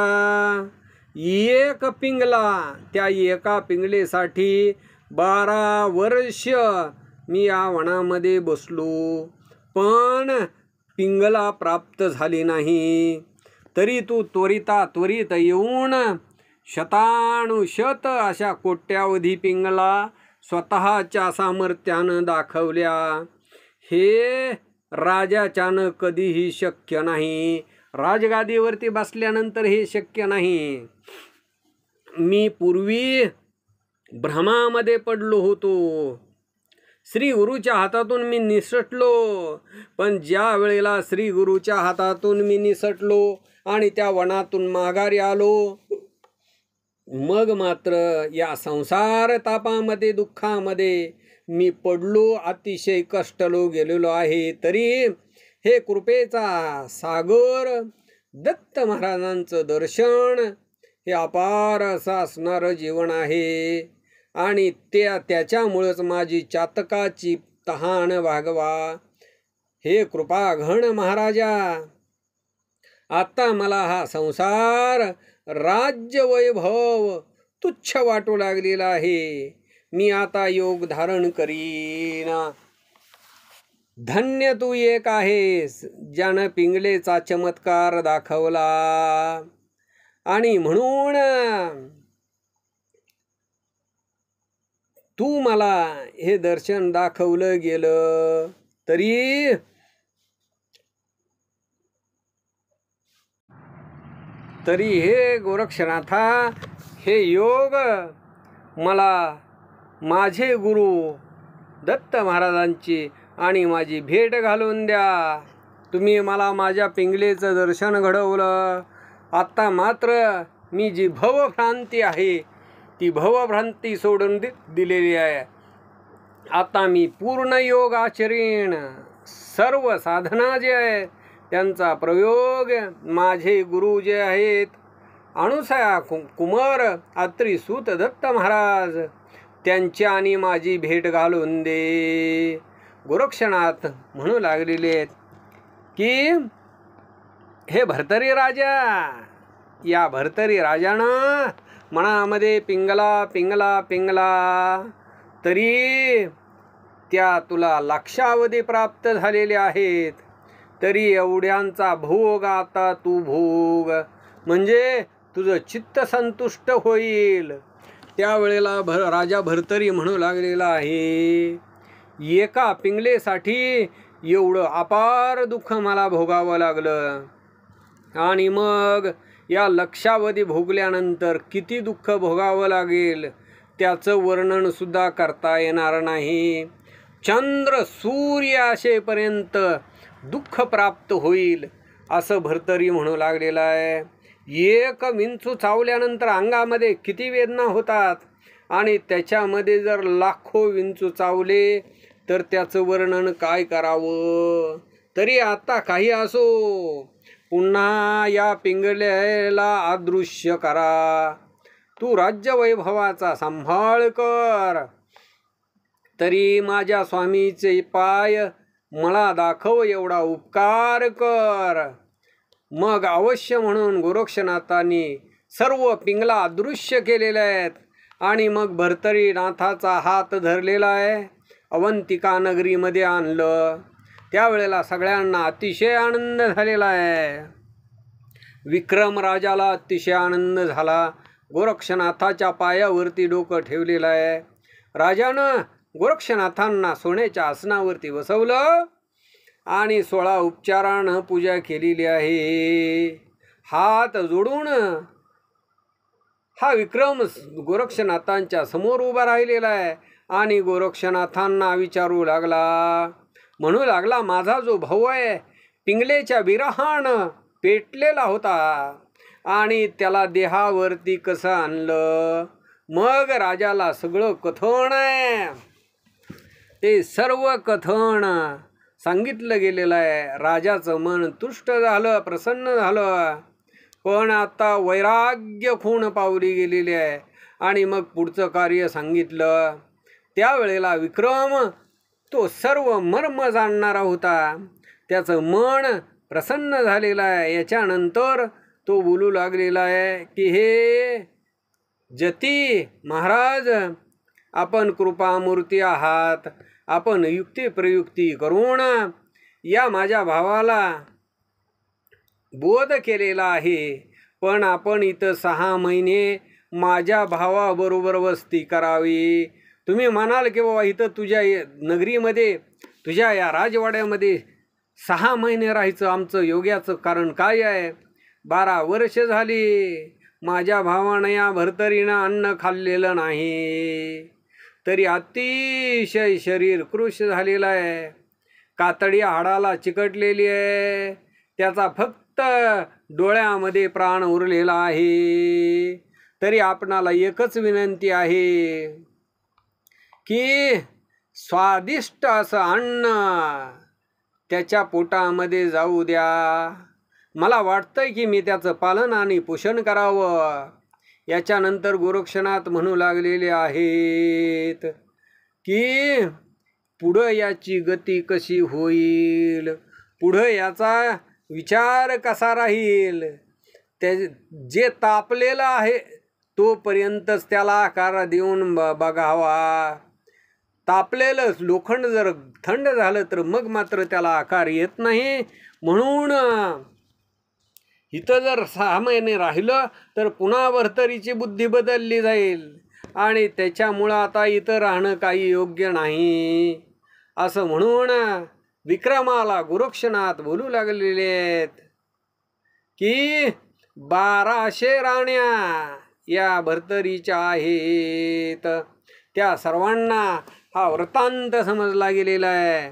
एक पिंगला, त्या एका पिंगलेसाठी 12 वर्ष मी या वनामध्ये बसलो, पण पिंगला प्राप्त झाली नाही. तरी तू त्वरित येऊन शतानुशत अशा कोट्यावधी पिंगला स्वतःच्या सामर्थ्यानं दाखवल्या. हे राजाच्यानं कधीही शक्य नाही. राजगादीवरती बसल्यानंतर हे शक्य नाही. मी पूर्वी भ्रमामध्ये पडलो होतो. श्री गुरुच्या हातातून मी निसटलो, पण ज्या वेळेला श्री गुरुच्या हातातून मी निसटलो आणि त्या वनातून माघारी आलो, मग मात्र या संसार तापामध्ये, दुःखामध्ये मी पडलो, अतिशय कष्टलो गेलेलो आहे. तरी हे कृपेचा सागर दत्त महाराजांचं दर्शन हे अपार असं असणारं जीवन आहे आणि त्याच्यामुळेच माझी चातकाची तहान भागवा. हे कृपाघन महाराजा, आता मला हा संसार, राज्य, वैभव तुच्छ वाटू लागलेला आहे. मी आता योग धारण करीन. धन्य तू एक आहेस ज्यानं पिंगलेचा चमत्कार दाखवला. आणि म्हणून तू मला हे दर्शन दाखवलं गेलं, तरी हे गोरक्षनाथा, हे योग मला माझे गुरु दत्त महाराजांची आणि माझी भेट घालून द्या. तुम्ही मला माझ्या पिंगलेचं दर्शन घडवलं. आत्ता मात्र मी जी भवभ्रांती आहे ती भवभ्रांती सोडून दिलेली आहे. आता मी पूर्ण योग आचरीन. सर्व साधना जे आहे त्यांचा प्रयोग माझे गुरु जे आहेत अणुसया कुमार अत्री सूत दत्त महाराज त्यांच्या आणि माझी भेट घालून दे. गोरक्षनाथ म्हणू लागलेले आहेत की हे भर्तरी राजा, या भर्तरी राजानं मनामध्ये पिंगला पिंगला पिंगला, तरी त्या तुला लक्षावधी प्राप्त झालेले आहेत. तरी एवढ्यांचा भोग आता तू भोग, म्हणजे तुझं चित्त संतुष्ट होईल. त्यावेळेला राजा भर्तरी म्हणू लागलेला आहे, एका पिंगलेसाठी एवढं अपार दुःख मला भोगावं लागलं, आणि मग या लक्षावधी भोगल्यानंतर किती दुःख भोगावं लागेल त्याचं वर्णन सुद्धा करता येणार नाही. चंद्र सूर्य असेपर्यंत दुःख प्राप्त होईल असं भर्तरी म्हणू लागलेला आहे. एक विंचू चावल्यानंतर अंगामध्ये किती वेदना होतात, आणि त्याच्यामध्ये जर लाखो विंचू चावले तर त्याचं वर्णन काय करावं. तरी आता काही असो, पुन्हा या पिंगलेला अदृश्य करा. तू राज्य वैभवाचा सांभाळ कर. तरी माझ्या स्वामीचे पाय मला दाखव एवढा उपकार कर. मग अवश्य म्हणून गोरक्षनाथांनी सर्व पिंगला अदृश्य केलेले आहेत, आणि मग भर्तरीनाथाचा हात धरलेला आहे, अवंतिका नगरीमध्ये आणलं. त्यावेळेला सगळ्यांना अतिशय आनंद झालेला आहे. विक्रम राजाला अतिशय आनंद झाला. गोरक्षनाथाच्या पायावरती डोकं ठेवलेलं आहे. राजानं गोरक्षनाथांना सोन्याच्या आसनावरती बसवलं आणि 16 उपचारानं पूजा केलेली आहे. हात जोडून हा विक्रम गोरक्षनाथांच्या समोर उभा राहिलेला आहे आणि गोरक्षनाथांना विचारू लागला, म्हणू लागला, माझा जो भाऊ आहे पिंगलेच्या विरहानं पेटलेला होता आणि त्याला देहावरती कसं आणलं. मग राजाला सगळं कथन आहे, ते सर्व कथन सांगितलं गेलेलं आहे. राजाचं मन तुष्ट झालं, प्रसन्न झालं. पण आता वैराग्य खूण पावली गेलेली आहे. आणि मग पुढचं कार्य सांगितलं. त्यावेळेला विक्रम तो सर्व मर्म जाणणारा होता. त्याचं मन प्रसन्न झालेलं आहे. याच्यानंतर तो बोलू लागलेला आहे की हे जती महाराज, आपण कृपामूर्ती आहात. आपण युक्ती प्रयुक्ती करून या माझ्या भावाला बोध केलेला आहे. पण आपण इथं 6 महिने माझ्या भावाबरोबर वस्ती करावी. तुम्ही म्हणाल की बाबा इथं तुझ्या नगरीमध्ये, तुझ्या या राजवाड्यामध्ये 6 महिने राहायचं आमचं योग्याचं कारण काय आहे? 12 वर्ष झाली माझ्या भावानं या भरतरीनं अन्न खाल्लेलं नाही, तरी अतिशय शरीर कृश झालेलं आहे. कातडी हाडाला चिकटलेली आहे. त्याचा फक्त डोळ्यामध्ये प्राण उरलेला आहे. तरी आपणाला एकच विनंती आहे की स्वादिष्ट असं अन्न त्याच्या पोटामध्ये जाऊ द्या. मला वाटतंय की मी त्याचं पालन आणि पोषण करावं. याच्यानंतर गोरक्षनाथ म्हणू लागलेले आहेत की पुढं याची गती कशी होईल, पुढं याचा विचार कसा राहील. ते जे तापलेलं आहे तोपर्यंतच त्याला आकार देऊन बघावा. तापलेलं लोखंड जर थंड झालं तर मग मात्र त्याला आकार येत नाही. म्हणून इथं जर 6 महिने राहिलं तर पुन्हा भरतरीची बुद्धी बदलली जाईल आणि त्याच्यामुळं आता इथं राहणं काही योग्य नाही. असं म्हणून विक्रमाला गोरक्षनाथ बोलू लागलेले आहेत की 1200 राण्या या भरतरीच्या आहेत. त्या सर्वांना हा वृत्तांत समजला गेलेला आहे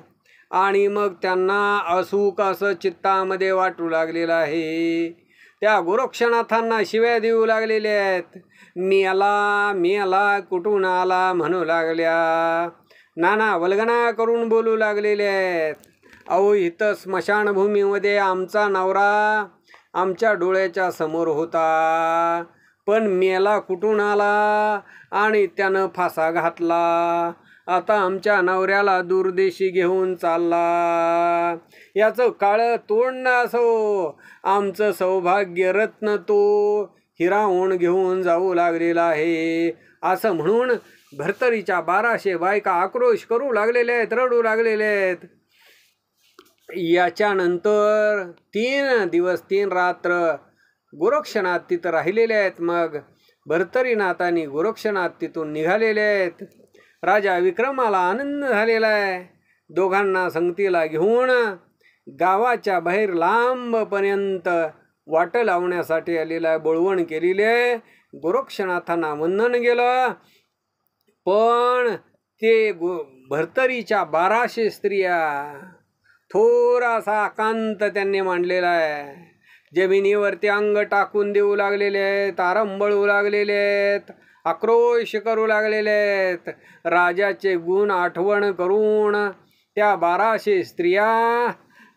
आणि मग त्यांना असूक असं चित्तामध्ये वाटू लागलेलं आहे. त्या गोरक्षनाथांना शिव्या देऊ लागलेल्या आहेत. मेला मेला कुठून आला म्हणू लागल्या. नाना वल्गना करून बोलू लागलेले आहेत. अहो इथं स्मशानभूमीमध्ये आमचा नवरा आमच्या डोळ्याच्या समोर होता, पण मेला कुठून आला आणि त्यानं फासा घातला. आता आमच्या नवऱ्याला दूरदेशी घेऊन चालला. याचं काळं तोंड असो, आमचं सौभाग्य रत्न तो हिरावून घेऊन जाऊ लागलेला आहे. असं म्हणून भरतरीच्या 1200 बायका आक्रोश करू लागलेल्या आहेत, रडू लागलेले आहेत. याच्यानंतर 3 दिवस 3 रात्र गोरक्षनाथ तिथं राहिलेले आहेत. मग भरतरीनाथांनी गोरक्षनाथ तिथून निघालेले आहेत. राजा विक्रमाला आनंद झालेला आहे. दोघांना संगतीला घेऊन गावाच्या बाहेर लांबपर्यंत वाट लावण्यासाठी आलेला आहे. बोळवण केलेली आहे. गोरक्षनाथांना वंदन गेलं. पण ते भरतरीच्या 1200 स्त्रिया थोडासा एकांत त्यांनी मांडलेला आहे. जमिनीवरती अंग टाकून देऊ लागलेले आहेत, आरंबळू लागलेले आहेत, आक्रोश करू लागलेले आहेत. राजाचे गुण आठवण करून त्या 1200 स्त्रिया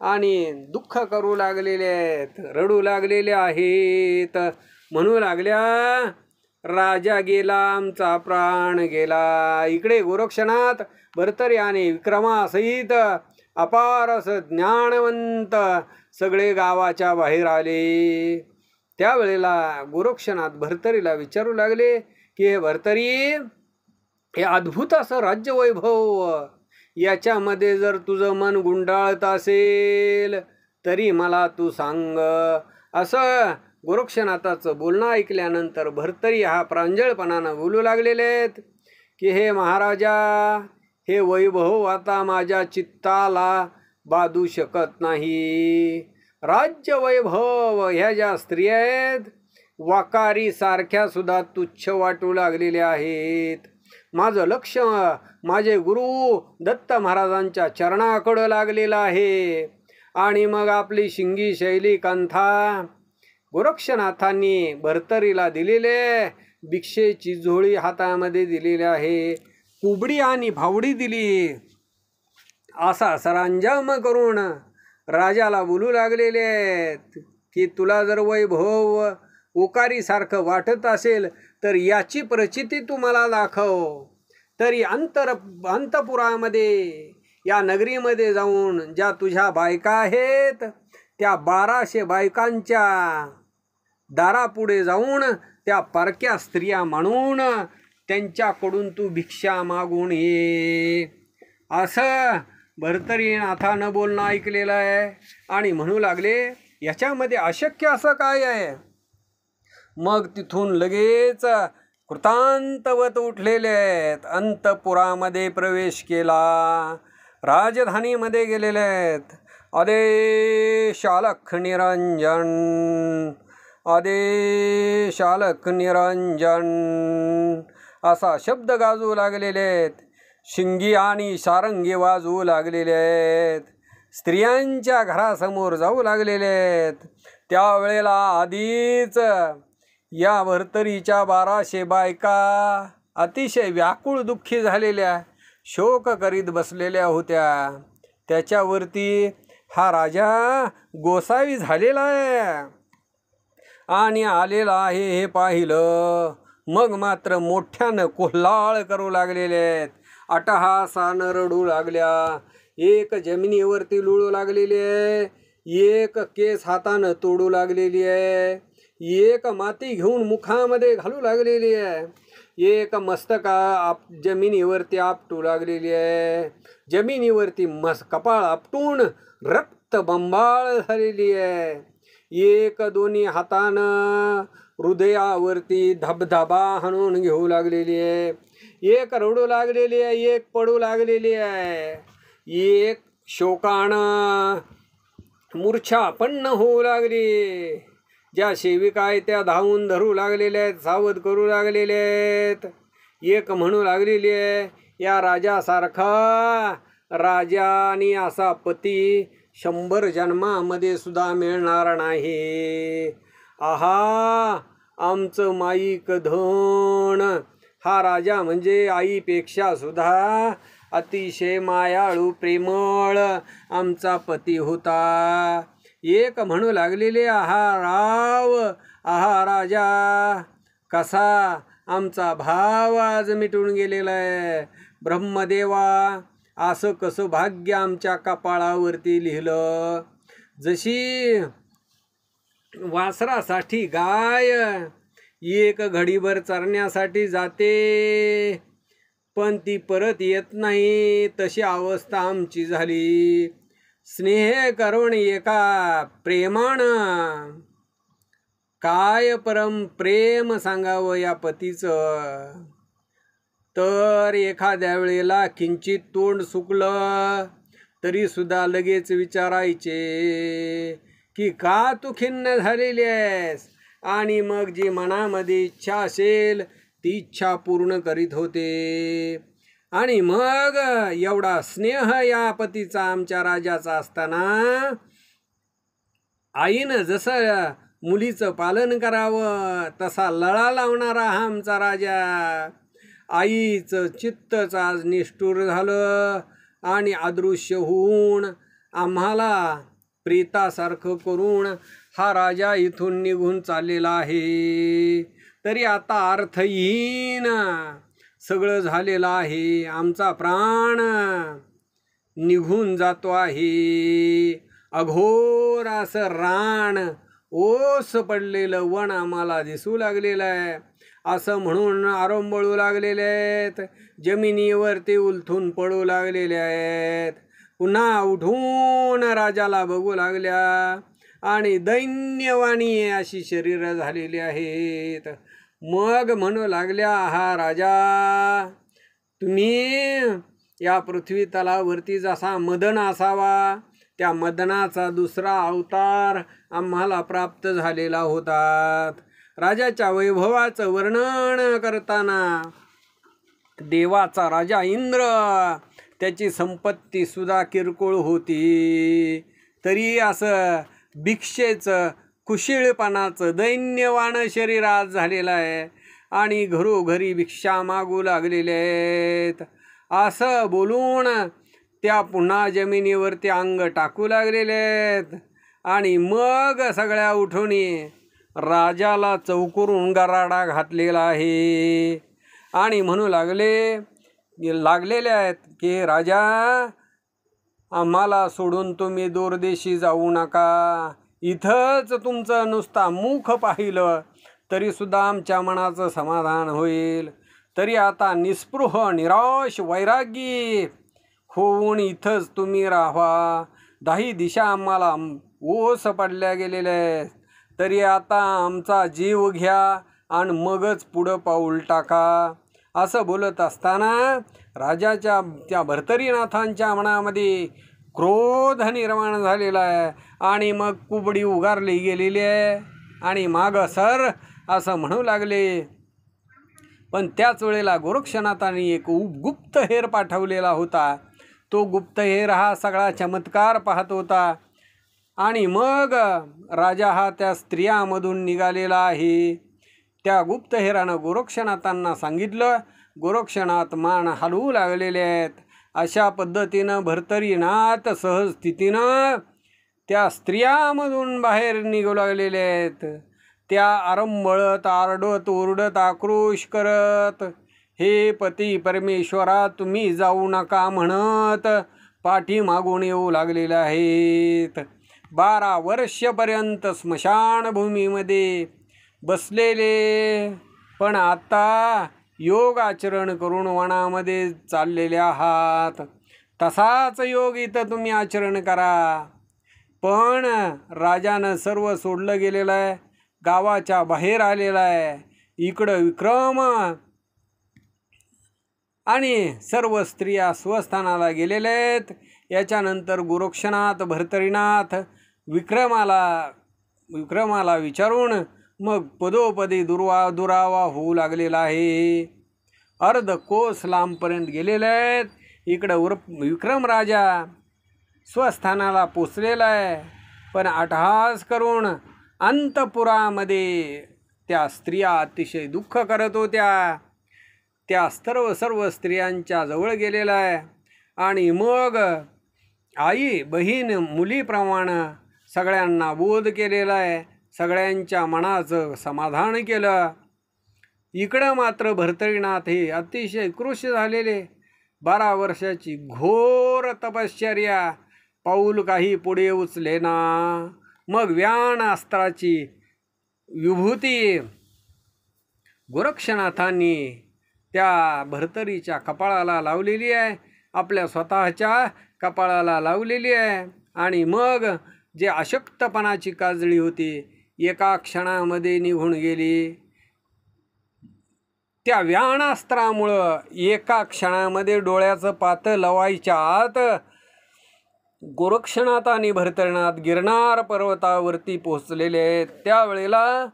आणि दुःख करू लागलेले आहेत, रडू लागलेले आहेत. म्हणू लागल्या, राजा गेला आमचा प्राण गेला. इकडे गोरक्षनाथ भरतरी आणि विक्रमासहित अपार असं ज्ञानवंत सगळे गावाच्या बाहेर आले. त्यावेळेला गोरक्षनाथ भरतरीला विचारू लागले की हे भरतरी, हे अद्भुत असं राज्यवैभव, याच्यामध्ये जर तुझं मन गुंडाळत असेल तरी मला तू सांग. असं गोरक्षनाथाचं बोलणं ऐकल्यानंतर भरतरी हा प्रांजळपणानं बोलू लागलेले आहेत की हे महाराजा, हे वैभव आता माझ्या चित्ताला बाधू शकत नाही. राज्य वैभव ह्या ज्या स्त्रिया आहेत वाकारी सारख्या सुद्धा तुच्छ वाटू लागलेल्या आहेत. माझं लक्ष माझे गुरु दत्त महाराजांच्या चरणाकडं लागलेलं आहे. आणि मग आपली शिंगी शैली कंथा गोरक्षनाथांनी भरतरीला दिलेले भिक्षेची झोळी हातामध्ये दिलेली आहे. कुबडी आणि फावडी दिली असा सरंजाम करून राजाला बोलू लागलेले आहेत की तुला जर वैभव उकारीसारखं वाटत असेल तर याची प्रचिती तुम्हाला दाखव. तरी अंतपुरामध्ये या नगरीमध्ये जाऊन ज्या तुझ्या बायका आहेत त्या 1200 बायकांच्या दारापुढे जाऊन त्या परक्या स्त्रिया म्हणून त्यांच्याकडून तू भिक्षा मागून ये. असं भर्तरीनाथानं बोलणं ऐकलेलं आहे. आणि म्हणू लागले याच्यामध्ये अशक्य असं काय आहे. मग तिथून लगेच कृतांतवत उठलेले आहेत. अंतपुरामध्ये प्रवेश केला. राजधानीमध्ये गेलेले आहेत. आदेशालख निरंजन आदेशालख निरंजन असा शब्द गाजू लागलेले आहेत. शिंगी आणि सारंगी वाजवू लागलेले आहेत. स्त्रियांच्या घरासमोर जाऊ लागलेले आहेत. त्यावेळेला आधीच या भर्तरीच्या 1200 बायका अतिशय व्याकुळ दुःखी झालेल्या शोक करीत बसलेल्या होत्या. त्याच्यावरती हा राजा गोसावी झालेला आहे आणि आलेला आहे हे पाहिलं. मग मात्र मोठ्यानं कोल्हाळ करू लागलेले आहेत. अट्टहासानं रडू लागल्या. एक जमिनीवरती लुळू लागलेली आहे. एक केस हातानं तोडू लागलेली आहे. एक माती घेऊन मुखामध्ये घालू लागलेली आहे. एक मस्तका जमिनीवरती आपटू लागलेली आहे. जमिनीवरती कपाळ आपटून रक्त बंबाळ झालेली आहे. एक दोन्ही हातानं हृदयावरती धबधबा हाणून घेऊ लागलेली आहे. एक रडू लागलेली आहे. एक पडू लागलेली आहे. एक शोकानं मूर्छापन्न होऊ लागली. ज्या सेविका आहेत त्या धावून धरू लागलेल्या आहेत. सावध करू लागलेले आहेत. एक म्हणू लागलेली आहे या राजासारखा राजानी असा पती 100 जन्मामध्ये सुद्धा मिळणार नाही. आहा आमचं माईक धन. हा राजा म्हणजे आईपेक्षा सुद्धा अतिशय मायाळू प्रेमळ आमचा पती होता. एक म्हणू लागलेले आहा राव आहा राजा कसा आमचा भाव आज मिटून गेलेला आहे. ब्रह्मदेवा असं कसं भाग्य आमच्या कपाळावरती लिहिलं. जशी वासरासाठी गाय एक घडीभर चरण्यासाठी जाते पण ती परत येत नाही तशी अवस्था आमची झाली. स्नेह करून एका प्रेमानं काय परम प्रेम सांगावं या पतीचं. तर एखाद्या वेळेला किंचित तोंड सुकलं तरी सुद्धा लगेच विचारायचे की का तू खिन्न झालेली आहेस. आणि मग जी मनामध्ये इच्छा असेल ती इच्छा पूर्ण करीत होते. आणि मग एवढा स्नेह या पतीचा आमच्या राजाचा असताना आईनं जसं मुलीचं पालन करावं तसा लळा लावणारा हा आमचा राजा. आईचं चित्तच आज निष्ठुर झालं आणि अदृश्य होऊन आम्हाला प्रेतासारखं करून हा राजा इथून निघून चाललेला आहे. तरी आता अर्थहीन सगळं झालेलं आहे. आमचा प्राण निघून जातो आहे. अघोर असं रान ओस पडलेलं वन आम्हाला दिसू लागलेलं आहे. असं म्हणून आरंबळू लागलेले आहेत. जमिनीवरती उलथून पडू लागलेले आहेत. पुन्हा उठून राजाला बघू लागल्या आणि दैन्यवाणी अशी शरीर झालेली आहेत. मग म्हणू लागल्या हा राजा तुम्ही या पृथ्वी तलावरती जसा मदन असावा त्या मदनाचा दुसरा अवतार आम्हाला प्राप्त झालेला होता. राजाच्या वैभवाचं वर्णन करताना देवाचा राजा इंद्र, त्याची संपत्ती सुद्धा किरकोळ होती, तरी असं भिक्षेचं कुशीळपणाचं दैन्यवान शरीर आज झालेलं आहे आणि घरोघरी भिक्षा मागू लागलेले आहेत. असं बोलून त्या पुन्हा जमिनीवरती अंग टाकू लागलेले आहेत आणि मग सगळ्या उठवणी राजाला चौकरून गराडा घातलेला आहे आणि म्हणू लागलेले आहेत की राजा, आम्हाला सोडून तुम्ही दूरदेशी जाऊ नका. इथंच तुमचं नुसता मुख पाहिलं तरीसुद्धा आमच्या मनाचं समाधान होईल. तरी आता निस्पृह निराश वैरागी होऊन इथंच तुम्ही राहा. 10 दिशा आम्हाला ओस पडल्या गेलेल्या आहेत. तरी आता आमचा जीव घ्या आणि मगच पुढं पाऊल टाका. असं बोलत असताना राजाच्या त्या भर्तरीनाथांच्या मनामध्ये क्रोध निर्माण झालेला आहे आणि मग कुबडी उगारली गेलेली आहे आणि मागं सर असं म्हणू लागले. पण त्याच वेळेला गोरक्षनाथांनी एक गुप्तहेर पाठवलेला होता. तो गुप्तहेर हा सगळा चमत्कार पाहत होता आणि मग राजा हा त्या स्त्रियामधून निघालेला आहे. त्या गुप्तहेरानं गोरक्षनाथांना सांगितलं. गोरक्षनाथ मान हलवू लागलेले आहेत. अशा पद्धतीनं भर्तरीनाथ सहजस्थितीनं त्या स्त्रियामधून बाहेर निघू लागलेले आहेत. त्या आरंभळत आरडत ओरडत आक्रोश करत, हे पती परमेश्वरा, तुम्ही जाऊ नका म्हणत पाठीमागून येऊ लागलेले आहेत. 12 वर्षपर्यंत स्मशानभूमीमध्ये बसलेले, पण आता योग आचरण करून वनामध्ये चाललेले आहात. तसाच योग इथं तुम्ही आचरण करा. पण राजानं सर्व सोडलं गेलेलं आहे, गावाच्या बाहेर आलेला आहे. इकडं विक्रम आणि सर्व स्त्रिया स्वस्थानाला गेलेल्या आहेत. याच्यानंतर गोरक्षनाथ भर्तरीनाथ विक्रमाला विचारून मग पदोपदी दुरावा होऊ लागलेला आहे. अर्ध कोस लांबपर्यंत गेलेले आहेत. इकडं विक्रम राजा स्वस्थानाला पोचलेला आहे, पण अट्टहास करून अंतपुरामध्ये त्या स्त्रिया अतिशय दुःख करत होत्या. त्या सर्व स्त्रियांच्या जवळ गेलेला आहे आणि मग आई बहीण मुलीप्रमाणे सगळ्यांना बोध केलेला आहे. सगळ्यांच्या मनाचं समाधान केलं. इकडं मात्र भर्तरीनाथ हे अतिशय कृश झालेले. 12 वर्षाची घोर तपश्चर्या, पाऊल काही पुढे उचले ना. मग व्यान अस्त्राची विभूती गोरक्षनाथांनी त्या भर्तरीच्या कपाळाला लावलेली आहे, आपल्या स्वतःच्या कपाळाला लावलेली आहे. आणि मग जे अशक्तपणाची काजळी होती एका क्षणामध्ये निघून गेली. त्या व्यानास्त्रामुळं एका क्षणामध्ये डोळ्याचं पातं लवायच्या आत गोरक्षनाथ आणि भर्तरीनाथ गिरनार पर्वतावरती पोहोचलेले आहेत. त्यावेळेला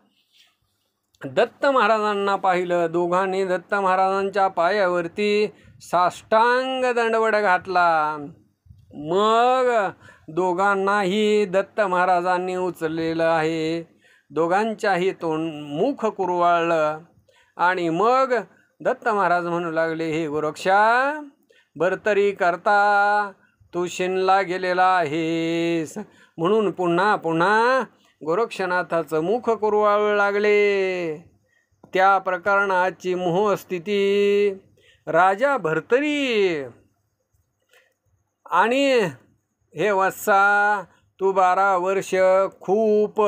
दत्त महाराजांना पाहिलं. दोघांनी दत्त महाराजांच्या पायावरती साष्टांग दंडवत घातला. मग दोघांनाही दत्त महाराजांनी उचललेलं आहे. दोघांच्याही मुख कुरवाळलं आणि मग दत्त महाराज म्हणू लागले, हे गोरक्षा, भर्तरी करता तू शिनला गेलेला आहेस. म्हणून पुन्हा गोरक्षनाथाचं मुख कुरवाळू लागले. त्या प्रकरणाची मोहस्थिती राजा भर्तरी आणि हे वत्सा, तू 12 वर्ष खूप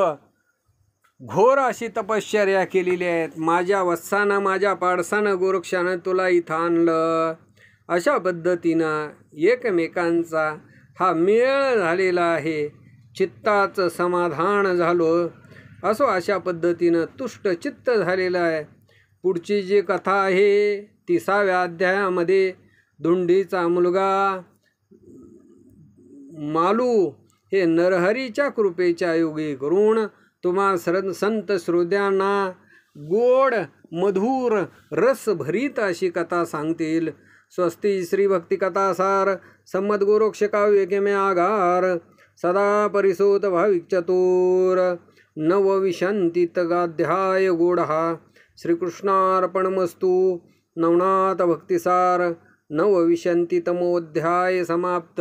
घोर अशी तपश्चर्या केलेली आहेत. माझ्या वत्सानं, माझ्या पाडसानं, गोरक्षानं तुला इथं आणलं. अशा पद्धतीनं एकमेकांचा हा मेळ झालेला आहे. चित्ताचं समाधान झालं असो अशा पद्धतीनं तुष्ट चित्त झालेलं आहे. पुढची जी कथा आहे 30व्या अध्यायामध्ये धुंडीचा मुलगा मालू हे नरहरीच्या कृपेच्या योगे करून तुम्हा संत श्रोत्यांना गोड मधुर रस भरीत अशी कथा सांगतील. स्वस्ती श्री भक्ती कथासार संमत गोरक्ष काव्य केमे आगार सदा परिसोत भाविक चतुर नवविशंतीत गाध्याय गोडहा. श्रीकृष्णार्पणमस्तु. नवनाथ भक्तिसार नवविशंतीतमोध्याय समाप्त.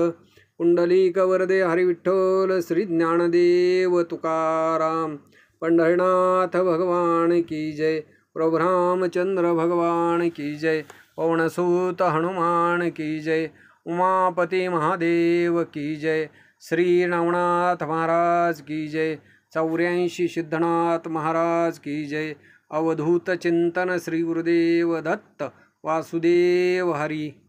पुंडलिक वरदे हरिविठ्ठल श्री ज्ञानदेव तुकाराम. पंढरीनाथ भगवान की जय. प्रभु रामचंद्र भगवान की जय. पवनसूत हनुमान की जय. उमापति महादेव की जय. श्री नवनाथ महाराज की जय. 84 सिद्धनाथ महाराज की जय. अवधूत चिंतन श्री गुरुदेव दत्त वासुदेव हरी.